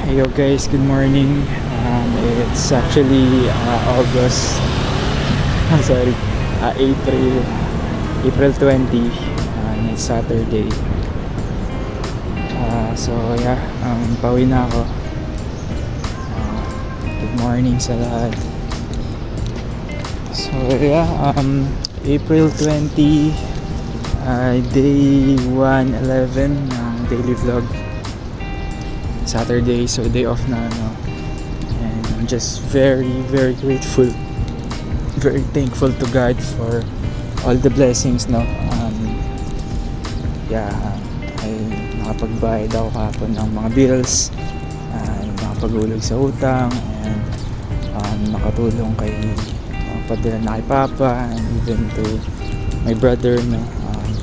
Hey yo guys, good morning. It's actually August, sorry, April 20, and it's Saturday. So yeah, pauwi na ako. Good morning sa lahat. So yeah, April 20, day 111 ng daily vlog. Saturday, so day off na and I'm just very grateful, very thankful to God for all the blessings yeah, ay nakapagbayad ako kahapon ng mga bills, nakapagulog sa utang, and nakatulong kay padala na kay Papa, and even to my brother,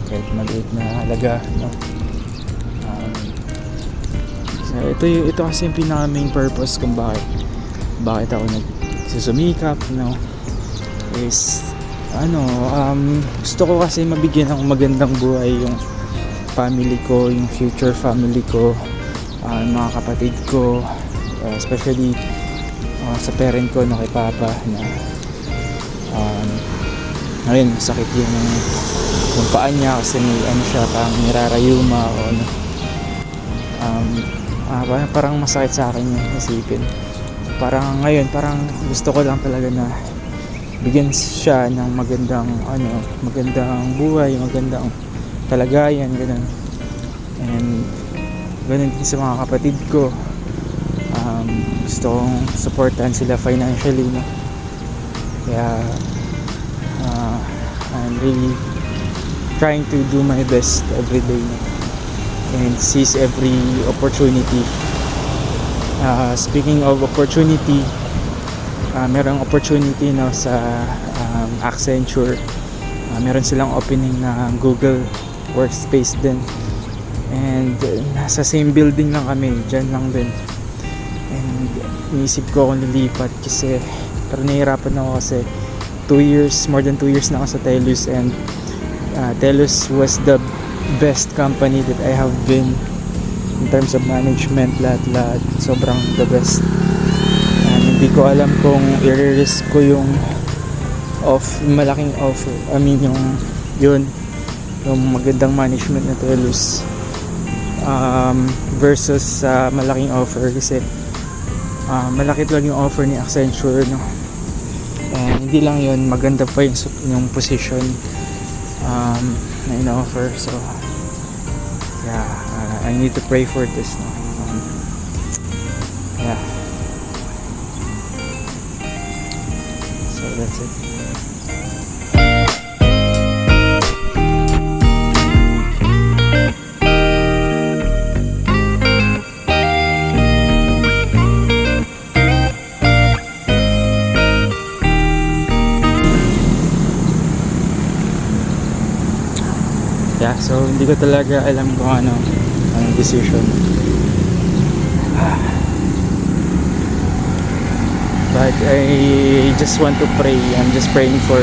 kahit maliit na halaga, ito kasi yung pinaka main purpose kung bakit ako nagsusumikap, is gusto ko kasi mabigyan ng magandang buhay yung family ko, yung future family ko, mga kapatid ko, especially sa parent ko, kay Papa, na ngayon sakit yung paa niya kasi may siya, parang nirarayuma o parang masakit sa akin yung isipin. Parang ngayon, parang gusto ko lang talaga na bigyan siya ng magandang buhay, magandang kalagayan, ganun. And ganun din sa mga kapatid ko. Gusto kong supportan sila financially, kaya I'm really trying to do my best every day, and seize every opportunity. Speaking of opportunity, merong opportunity sa Accenture. Meron silang opening na Google Workspace din, and nasa same building lang kami, dyan lang din. And inisip ko kung lilipat kasi, pero nahihirapan ako kasi more than 2 years na ako sa TELUS, and TELUS was the best company that I have been in terms of management, lahat sobrang the best. Hindi ko alam kung i-risk ko yung malaking offer, yung magandang management na TELUS versus malaking offer, kasi malaki lang yung offer ni Accenture, and hindi lang yun, maganda pa yung position na in-offer. So yeah, I need to pray for this, yeah, so that's it. Yeah, so hindi ko talaga alam kung anong decision. But I just want to pray. I'm just praying for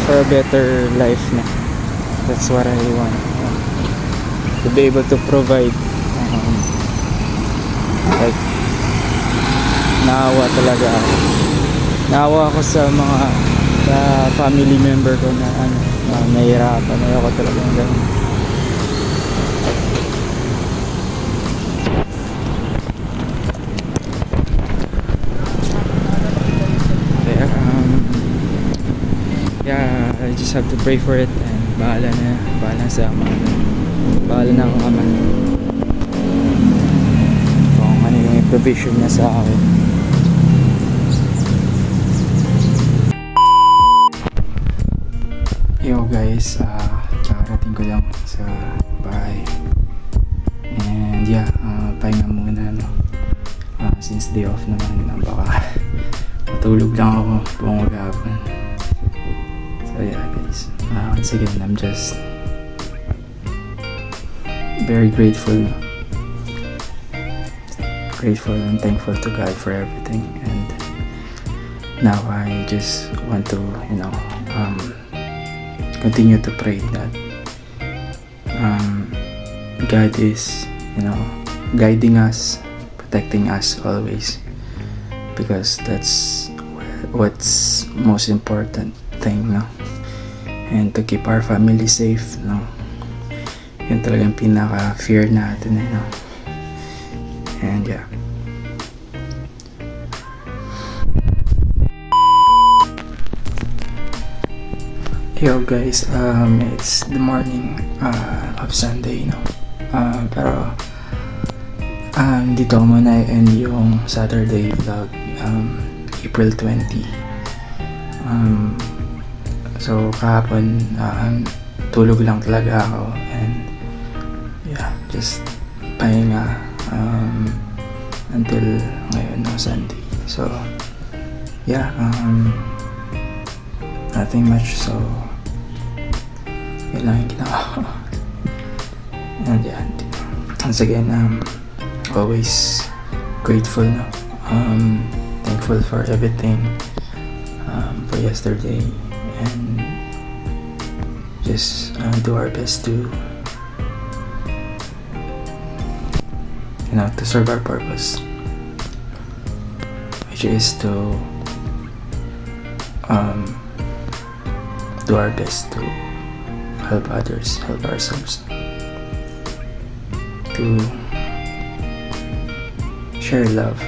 for a better life na. That's what I want. To be able to provide. Like, naawa ako sa mga family member ko na nahihirapan. Ayoko talaga ng ganun. Yeah, I just have to pray for it, and bahala sa ama. Bahala na ako ama kung ano yung provision niya sa akin. Yo guys, kakarating ko lang sa bahay, and yeah, pahinga muna since day off naman, baka matulog lang ako buong maghapon. So yeah guys, once again, I'm just very grateful and thankful to God for everything, and now I just want to continue to pray that God is, guiding us, protecting us always, because that's what's most important thing, no? And to keep our family safe, no? Yun talagang pinaka-fear natin, no? And yeah. Yo guys, it's the morning of Sunday, no? Pero dito ko muna i-end yung Saturday vlog, April 20. So kahapon tulog lang talaga ako, and yeah, just pahinga until ngayon, no, Sunday. So yeah, nothing much, so yun lang yung ginawa ko. And yeah, once again, always grateful, no? Thankful for everything, for yesterday, and just do our best to to serve our purpose, which is to do our best to help others, help ourselves, to share love